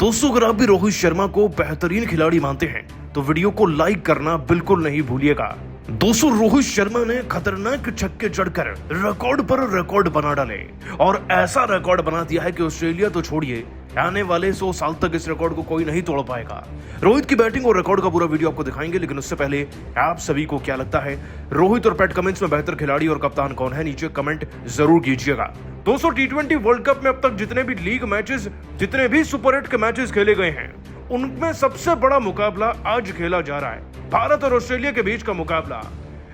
दोस्तों, अगर आप भी रोहित शर्मा को बेहतरीन खिलाड़ी मानते हैं तो वीडियो को लाइक करना बिल्कुल नहीं भूलिएगा। दोस्तों, रोहित शर्मा ने खतरनाक छक्के जड़कर रिकॉर्ड पर रिकॉर्ड बना डाले और ऐसा रिकॉर्ड बना दिया है कि ऑस्ट्रेलिया तो छोड़िए, आने वाले 100 साल तक इस रिकॉर्ड को कोई नहीं तोड़ पाएगा। रोहित की बैटिंग और रिकॉर्ड का पूरा वीडियो आपको दिखाएंगे, लेकिन उससे पहले आप सभी को क्या लगता है, रोहित और पैट कमिंस में बेहतर खिलाड़ी और कप्तान कौन है? नीचे कमेंट जरूर कीजिएगा। दोस्तों, T20 वर्ल्ड कप में अब तक जितने भी लीग मैचेस, जितने भी सुपर 8 के मैचेस खेले गए हैं, उनमें सबसे बड़ा मुकाबला आज खेला जा रहा है, भारत और ऑस्ट्रेलिया के बीच का मुकाबला।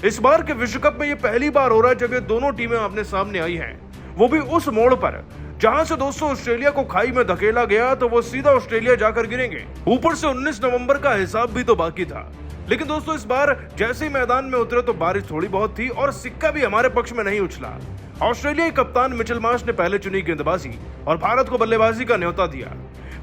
इस बार के विश्व कप में ये पहली बार हो रहा है जब ये दोनों टीमें आमने सामने आई हैं, वो भी उस मोड़ पर जहां से दोस्तों ऑस्ट्रेलिया को खाई में धकेला गया तो वो सीधा ऑस्ट्रेलिया जाकर गिरेंगे। ऊपर से 19 नवंबर का हिसाब भी तो बाकी था। लेकिन दोस्तों, इस बार जैसे ही मैदान में उतरे तो बारिश थोड़ी बहुत थी और सिक्का भी हमारे पक्ष में नहीं उछला। ऑस्ट्रेलियाई कप्तान मिचेल मार्श ने पहले चुनी गेंदबाजी और भारत को बल्लेबाजी का न्योता दिया।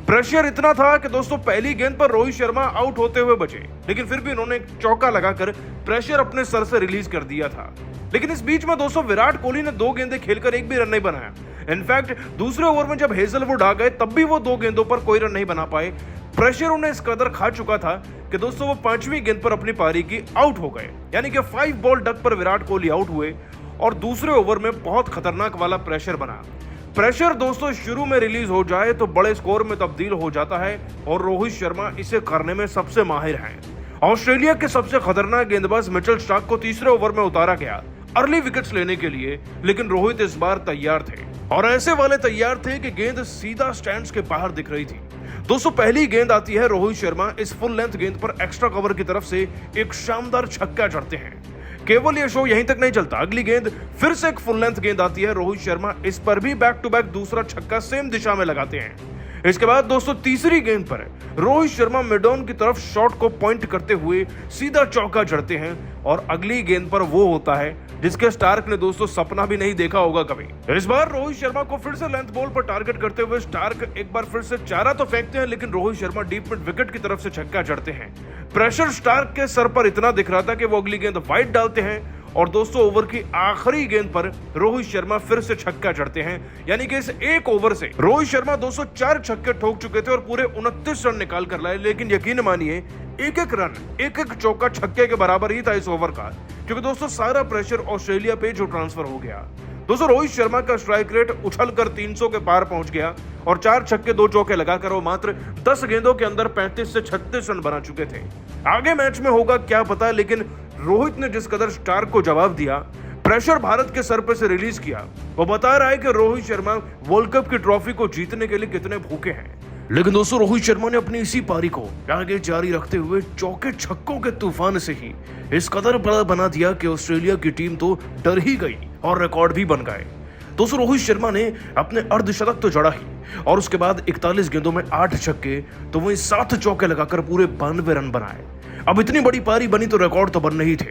प्रेशर इतना था कि दोस्तों पहली गेंद पर रोहित शर्मा आउट होते हुए बचे, लेकिन फिर भी उन्होंने एक चौका लगाकर प्रेशर अपने सर से रिलीज कर दिया था। लेकिन इस बीच में दोस्तों विराट कोहली ने 2 गेंदें खेलकर एक भी रन नहीं बनाया। इनफैक्ट दूसरे ओवर में जब हेजलवुड आ गए तब भी वो 2 गेंदों पर कोई रन नहीं बना पाए। प्रेशर उन्हें इस कदर खा चुका था कि दोस्तों वो 5वीं गेंद पर अपनी पारी की आउट हो गए, यानी कि 5 बॉल डक पर विराट कोहली आउट हुए और दूसरे ओवर में बहुत खतरनाक वाला प्रेशर बना। प्रेशर दोस्तों शुरू में रिलीज हो जाए तो बड़े स्कोर में तब्दील हो जाता है और रोहित शर्मा इसे करने में सबसे माहिर हैं। ऑस्ट्रेलिया के सबसे खतरनाक गेंदबाज मिचेल स्टार्क को तीसरे ओवर में उतारा गया अर्ली विकेट्स लेने के लिए, लेकिन रोहित इस बार तैयार थे और ऐसे वाले तैयार थे कि गेंद सीधा स्टैंड्स के बाहर दिख रही थी। दोस्तों, पहली गेंद आती है, रोहित शर्मा इस फुल लेंथ गेंद पर एक्स्ट्रा कवर की तरफ से एक शानदार छक्का जड़ते हैं। केवल ये शो यहीं तक नहीं चलता, अगली गेंद फिर से एक फुल लेंथ गेंद आती है, रोहित शर्मा इस पर भी बैक टू बैक दूसरा छक्का सेम दिशा में लगाते हैं। इसके बाद दोस्तों तीसरी गेंद पर रोहित शर्मा मिड ऑन की तरफ शॉट को पॉइंट करते हुए सीधा चौका जड़ते हैं और अगली गेंद पर वो होता है जिसके स्टार्क ने दोस्तों सपना भी नहीं देखा होगा कभी। इस बार रोहित शर्मा को फिर से लेंथ बॉल पर टारगेट करते हुए स्टार्क एक बार फिर से चारा तो फेंकते हैं, लेकिन Rohit Sharma deep mid wicket की तरफ से छक्का जड़ते हैं। प्रेशर स्टार्क के सर पर इतना दिख रहा था कि वो अगली गेंद वाइड डालते हैं और दोस्तों ओवर की आखिरी गेंद पर रोहित शर्मा फिर से छक्का जड़ते हैं, यानी कि इस एक ओवर से रोहित शर्मा 204 छक्के ठोक चुके थे और पूरे 29 रन निकाल कर लाए। लेकिन यकीन मानिए एक एक रन, एक एक चौका छक्के के बराबर ही था इस ओवर का, क्योंकि दोस्तों सारा प्रेशर ऑस्ट्रेलिया पे जो ट्रांसफर हो गया। दोस्तों, रोहित शर्मा का स्ट्राइक रेट उछलकर 300 के पार पहुंच गया और 4 छक्के 2 चौके लगाकर वो मात्र 10 गेंदों के अंदर 35 से 36 रन बना चुके थे। आगे मैच में होगा क्या पता, लेकिन रोहित ने जिस कदर स्टार्क को जवाब दिया, प्रेशर भारत के सर पे से रिलीज किया, वो बता रहा है कि रोहित शर्मा वर्ल्ड कप की ट्रॉफी को जीतने के लिए कितने भूखे हैं। लेकिन दोस्तों, रोहित शर्मा ने अपनी इसी पारी को आगे जारी रखते हुए चौके छक्कों के तूफान से ही इस कदर बड़ा बना दिया कि ऑस्ट्रेलिया की टीम तो डर ही गई और रिकॉर्ड भी बन गए। दोस्तों, रोहित शर्मा ने अपने अर्धशतक तो जड़ा ही और उसके बाद 41 गेंदों में 8 छक्के तो वहीं 7 चौके लगाकर पूरे 92 रन बनाए। अब इतनी बड़ी पारी बनी तो रिकॉर्ड तो बनने ही थे।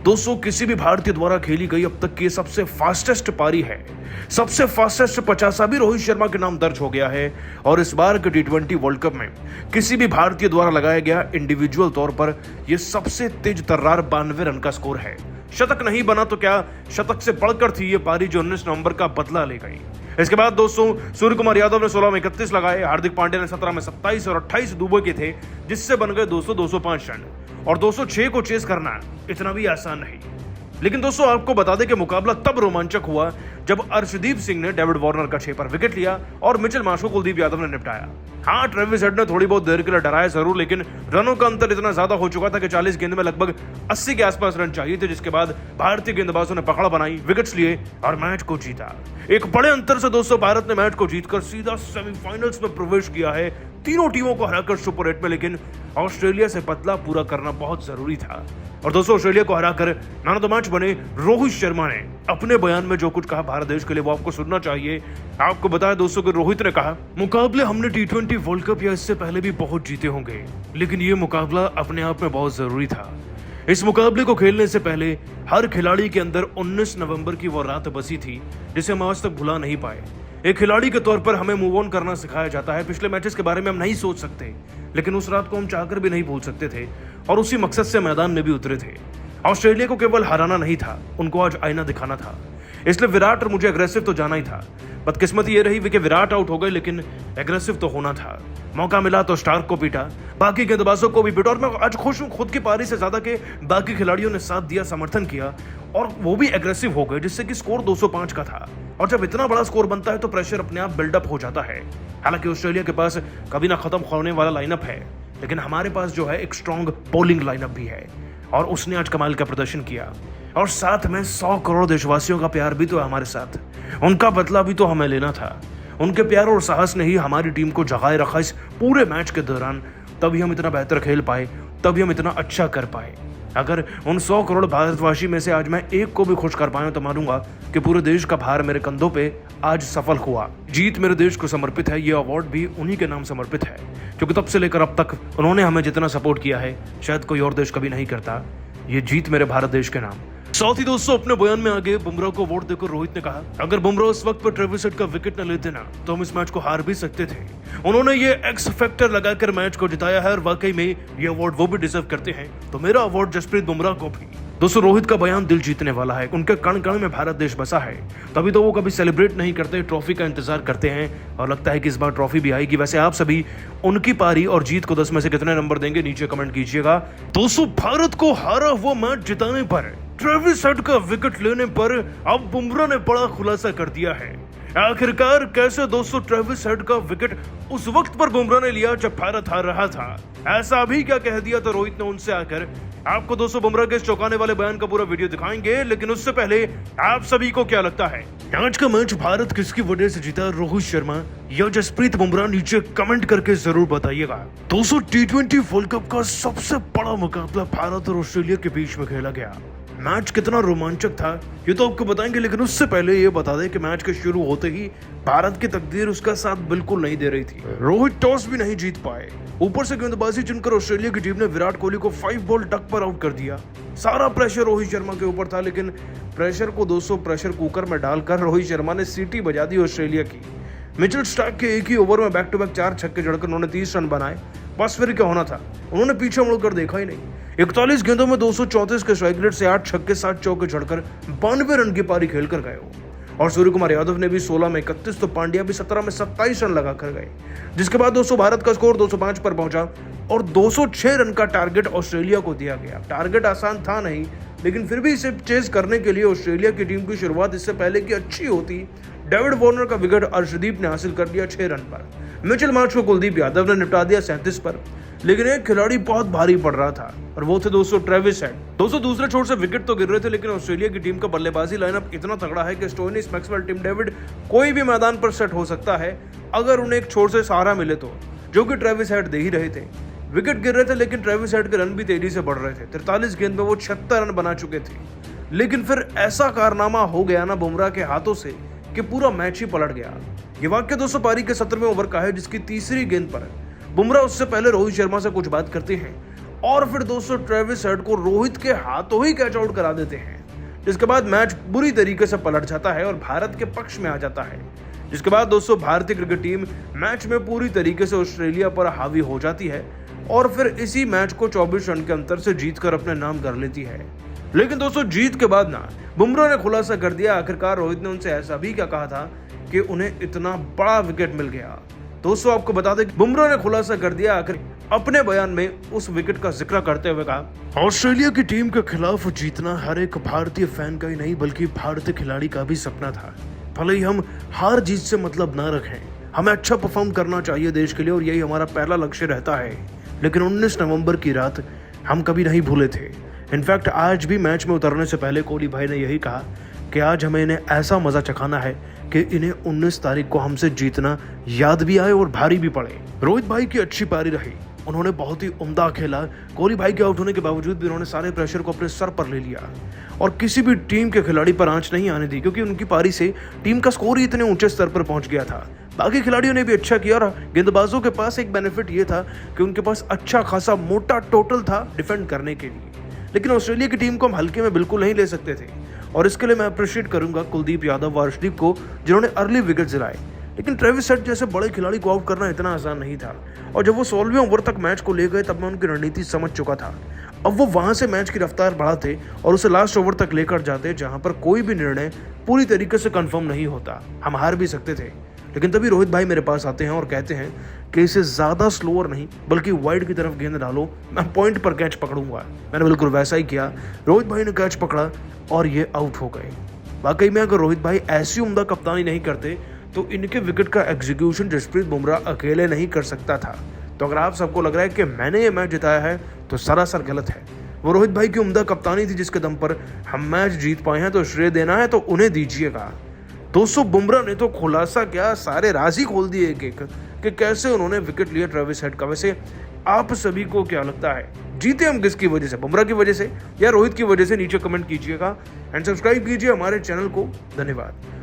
दोस्तों, किसी भी भारतीय द्वारा खेली गई अब तक की सबसे फास्टेस्ट पारी है, सबसे फास्टेस्ट 50 भी रोहित शर्मा के नाम दर्ज हो गया है और इस बार के T20 वर्ल्ड कप में किसी भी भारतीय द्वारा लगाया गया इंडिविजुअल तौर पर यह सबसे तेज तर्रार 92 रन का स्कोर है। शतक नहीं बना तो क्या, शतक से बढ़कर थी ये पारी जो 19 नवंबर का बदला ले गई। इसके बाद दोस्तों सूर्य कुमार यादव ने 16 में 31 लगाए, हार्दिक पांड्या ने 17 में 27 और 28 दुबे के थे, जिससे बन गए 205 रन और 206 को चेस करना इतना भी आसान नहीं। लेकिन दोस्तों आपको बता दें कि मुकाबला तब रोमांचक हुआ जब अर्शदीप सिंह ने डेविड वार्नर का 6 पर विकेट लिया और मिचेल मार्श को कुलदीप यादव ने निपटाया। हाँ, ट्रेविस हेड ने थोड़ी बहुत देर के लिए डराया जरूर, लेकिन रनों का अंतर इतना ज्यादा हो चुका था कि 40 गेंद में लगभग 80 के आसपास रन चाहिए थे, जिसके बाद भारतीय गेंदबाजों ने पकड़ बनाई, विकेट्स लिए और मैच को जीता। एक बड़े अंतर से दोस्तों भारत ने मैच को जीतकर सीधा सेमीफाइनल्स में प्रवेश किया है, तीनों टीमों को हराकर सुपर 8 में। लेकिन ऑस्ट्रेलिया से बदला पूरा करना बहुत जरूरी था और दोस्तों ऑस्ट्रेलिया को हराकर मैन ऑफ द मैच बने रोहित शर्मा ने अपने बयान में जो कुछ कहा भारत देश के लिए वो आपको सुनना चाहिए। आपको बताया दोस्तों कि रोहित ने कहा, मुकाबले हमने T20 वर्ल्ड कप या इससे पहले भी बहुत जीते होंगे, लेकिन ये मुकाबला अपने आप में बहुत जरूरी था। इस मुकाबले को खेलने से पहले हर खिलाड़ी के अंदर 19 नवंबर की वो रात बसी थी जिसे हम आज तक भुला नहीं पाए। एक खिलाड़ी के तौर पर हमें मूव ऑन करना सिखाया जाता है, पिछले मैचेस के बारे में हम नहीं सोच सकते, लेकिन उस रात को हम चाहकर भी नहीं भूल सकते थे और उसी मकसद से मैदान में भी उतरे थे। ऑस्ट्रेलिया को केवल हराना नहीं था, उनको आज आईना दिखाना था। इसलिए विराट और मुझे एग्रेसिव तो जाना ही था। बदकिस्मती ये रही कि विराट आउट हो गए, लेकिन एग्रेसिव तो होना था। मौका मिला तो स्टार्क को पीटा, बाकी गेंदबाजों को भी पीटा, और मैं आज खुश हूं खुद की पारी से ज्यादा के बाकी खिलाड़ियों ने साथ दिया, समर्थन किया और वो भी एग्रेसिव हो गए, जिससे कि स्कोर 205 का था। और जब इतना बड़ा स्कोर बनता है तो प्रेशर अपने आप बिल्डअप हो जाता है। हालांकि ऑस्ट्रेलिया के पास कभी ना खत्म होने वाला लाइनअप है, लेकिन हमारे पास जो है एक स्ट्रॉन्ग बॉलिंग लाइनअप भी है, और उसने आज कमाल का प्रदर्शन किया। और साथ में 100 करोड़ देशवासियों का प्यार भी तो है हमारे साथ, उनका बदला भी तो हमें लेना था। उनके प्यार और साहस ने ही हमारी टीम को जगाए रखा इस पूरे मैच के दौरान, तभी हम इतना बेहतर खेल पाए, तभी हम इतना अच्छा कर पाए। अगर उन 100 करोड़ भारतवासी में से आज मैं एक को भी खुश कर पाया तो मानूंगा कि पूरे देश का भार मेरे कंधों पे आज सफल हुआ। जीत मेरे देश को समर्पित है, ये अवार्ड भी उन्हीं के नाम समर्पित है, क्योंकि तब से लेकर अब तक उन्होंने हमें जितना सपोर्ट किया है शायद कोई और देश कभी नहीं करता। ये जीत मेरे भारत देश के नाम। साथ ही दोस्तों, अपने बयान में आगे बुमराह को अवार्ड देकर रोहित ने कहा, अगर बुमराह उस वक्त पर ट्रेविस हेड का विकेट न लेते ना तो हम इस मैच को हार भी सकते थे। उन्होंने ये एक्स फैक्टर लगाकर मैच को जिताया है और वाकई में ये अवार्ड वो भी डिजर्व करते हैं, तो मेरा अवार्ड जसप्रीत बुमराह को भी। दोस्तों, रोहित का बयान दिल जीतने वाला है। उनके कण कण में भारत देश बसा है, तभी तो वो कभी सेलिब्रेट नहीं करते, ट्रॉफी का इंतजार करते हैं, और लगता है कि इस बार ट्रॉफी भी आएगी। वैसे आप सभी उनकी पारी और जीत को 10 में से कितने नंबर देंगे, नीचे कमेंट कीजिएगा। दोस्तों, भारत को हारा हुआ मैच जिताने पर, ट्रेविस हेड का विकेट लेने पर अब बुमराह ने बड़ा खुलासा कर दिया है। आखिरकार कैसे दोस्तों ट्रेविस हेड का विकेट उस वक्त पर बुमराह ने लिया जब भारत हार रहा था, ऐसा अभी क्या कह दिया तो रोहित ने उनसे आकर। आपको दोस्तों बुमराह के इस चौंकाने वाले बयान का पूरा वीडियो दिखाएंगे, लेकिन उससे पहले आप सभी को क्या लगता है आज का मैच भारत किसकी वजह से जीता, रोहित शर्मा या जसप्रीत बुमराह? नीचे कमेंट करके जरूर बताइएगा। दोस्तों, T20 वर्ल्ड कप का सबसे बड़ा मुकाबला भारत और ऑस्ट्रेलिया के बीच में खेला गया। मैच कितना रोमांचक था ये तो आपको बताएंगे, लेकिन उससे पहले ये बता दें कि मैच के शुरू होते ही भारत की तकदीर उसका साथ बिल्कुल नहीं दे रही थी। रोहित टॉस भी नहीं जीत पाए, ऊपर से गेंदबाजी चुनकर ऑस्ट्रेलिया की टीम ने विराट कोहली को 5 बॉल डक पर आउट कर दिया। सारा प्रेशर रोहित शर्मा के ऊपर था, लेकिन प्रेशर को 200 प्रेशर कुकर में डालकर रोहित शर्मा ने सीटी बजा दी ऑस्ट्रेलिया की। मिचेल स्टार्क के एक ही ओवर में बैक टू बैक 4 छक्के जड़कर उन्होंने 30 रन बनाए। बस फिर क्या होना था, उन्होंने पीछे मुड़कर देखा ही नहीं। 41 गेंदों में 234 के स्ट्राइक रेट से 8 छक्के 7 चौके जड़कर 92 रन की पारी खेलकर गए। और सूर्य कुमार यादव ने भी 16 में 31 तो पांड्या भी 17 में 27 रन लगाकर गए, जिसके बाद दोस्तों भारत का स्कोर 205 पर पहुंचा और 206 रन का टारगेट ऑस्ट्रेलिया को दिया गया। टारगेट आसान था नहीं, लेकिन फिर भी इसे चेज करने के लिए ऑस्ट्रेलिया की टीम की शुरुआत इससे पहले की अच्छी होती। डेविड वार्नर का विकेट अर्शदीप ने हासिल कर लिया 6 रन पर। मिचेल मार्श को कुलदीप यादव ने निपटा दिया 37 पर, लेकिन एक खिलाड़ी बहुत भारी पड़ रहा था और वो थे दोस्तों ट्रेविस हेड। दोस्तों, दूसरे छोर से विकेट तो गिर रहे थे, लेकिन ऑस्ट्रेलिया की टीम का बल्लेबाजी लाइनअप इतना तगड़ा है कि स्टोइनिस, मैक्सवेल, टिम डेविड कोई भी मैदान पर सेट हो सकता है अगर उन्हें एक छोर से सहारा मिले तो, जो कि ट्रेविस हेड दे ही रहे थे। विकेट गिर रहे थे, लेकिन ट्रेविस हेड के रन भी तेजी से बढ़ रहे थे। 43 गेंद में वो 76 रन बना चुके थे, लेकिन फिर ऐसा कारनामा हो गया ना बुमराह के हाथों से कि पूरा मैच ही पलट गया। ये वाक्य दोस्तों पारी के 17वें ओवर का है, जिसकी तीसरी गेंद पर बुमराह उससे पहले रोहित शर्मा से कुछ बात करते हैं और फिर दोस्तों ट्रेविस हेड को रोहित के हाथों ही कैच आउट करा देते हैं, जिसके बाद मैच बुरी तरीके से पलट जाता है और भारत के पक्ष में आ जाता है। जिसके बाद दोस्तों भारतीय क्रिकेट टीम मैच में पूरी तरीके से ऑस्ट्रेलिया पर हावी हो जाती है और फिर इसी मैच को 24 रन के अंतर से जीतकर अपने नाम कर लेती है। लेकिन दोस्तों जीत के बाद ना बुमराह ने खुलासा कर दिया, आखिरकार रोहित ने उनसे ऐसा भी क्या कहा था कि उन्हें इतना बड़ा विकेट मिल गया। दोस्तों आपको बता दें बुमराह ने खुलासा कर दिया आखिर अपने बयान में उस विकेट का जिक्र करते हुए कहा, ऑस्ट्रेलिया की टीम के खिलाफ जीतना हर एक भारतीय फैन का ही नहीं बल्कि भारतीय खिलाड़ी का भी सपना था। भले ही हम हार जीत से मतलब ना रखें, हमें अच्छा परफॉर्म करना चाहिए देश के लिए और यही हमारा पहला लक्ष्य रहता है। लेकिन 19 नवंबर की रात हम कभी नहीं भूले थे। इनफैक्ट आज भी मैच में उतरने से पहले कोहली भाई ने यही कहा कि आज हमें इन्हें ऐसा मजा चखाना है कि इन्हें 19 तारीख को हमसे जीतना याद भी आए और भारी भी पड़े। रोहित भाई की अच्छी पारी रही, उन्होंने बहुत ही उम्दा खेला। कोहली भाई के आउट होने के बावजूद भी उन्होंने सारे प्रेशर को अपने सर पर ले लिया और किसी भी टीम के खिलाड़ी पर आंच नहीं आने दी, क्योंकि उनकी पारी से टीम का स्कोर ही इतने ऊंचे स्तर पर पहुंच गया था। बाकी खिलाड़ियों ने भी अच्छा किया और गेंदबाजों के पास एक बेनिफिट ये था कि उनके पास अच्छा खासा मोटा टोटल था डिफेंड करने के लिए। लेकिन ऑस्ट्रेलिया की टीम को हम हल्के में बिल्कुल नहीं ले सकते थे और इसके लिए मैं अप्रिशिएट करूंगा कुलदीप यादव व अर्शदीप को, जिन्होंने अर्ली विकेट दिलाए। लेकिन ट्रेविस हेड जैसे बड़े खिलाड़ी को आउट करना इतना आसान नहीं था, और जब वो 16वें ओवर तक मैच को ले गए तब मैं उनकी रणनीति समझ चुका था। अब वो वहां से मैच की रफ्तार बढ़ाते और उसे लास्ट ओवर तक लेकर जाते, जहां पर कोई भी निर्णय पूरी तरीके से कंफर्म नहीं होता। हम हार भी सकते थे, लेकिन तभी रोहित भाई मेरे पास आते हैं और कहते हैं कि इसे ज्यादा स्लोअर नहीं बल्कि वाइड की तरफ गेंद डालो, मैं पॉइंट पर कैच पकड़ूंगा। मैंने बिल्कुल वैसा ही किया। रोहित भाई ने कैच पकड़ा और ये आउट हो गए। वाकई में अगर रोहित भाई ऐसी उम्दा कप्तानी नहीं करते तो इनके विकेट का एग्जीक्यूशन जसप्रीत बुमराह अकेले नहीं कर सकता था। तो अगर आप सबको लग रहा है कि मैंने ये मैच जिताया है तो सरासर गलत है। वो रोहित भाई की उम्दा कप्तानी थी जिसके दम पर हम मैच जीत पाए हैं, तो श्रेय देना है तो उन्हें दीजिएगा। दोस्तों, बुमराह ने तो खुलासा क्या, सारे राज ही खोल दिए एक एक कि कैसे उन्होंने विकेट लिया ट्रेविस हेड का। वैसे आप सभी को क्या लगता है, जीते हम किसकी वजह से, बुमराह की वजह से या रोहित की वजह से? नीचे कमेंट कीजिएगा एंड सब्सक्राइब कीजिए हमारे चैनल को। धन्यवाद।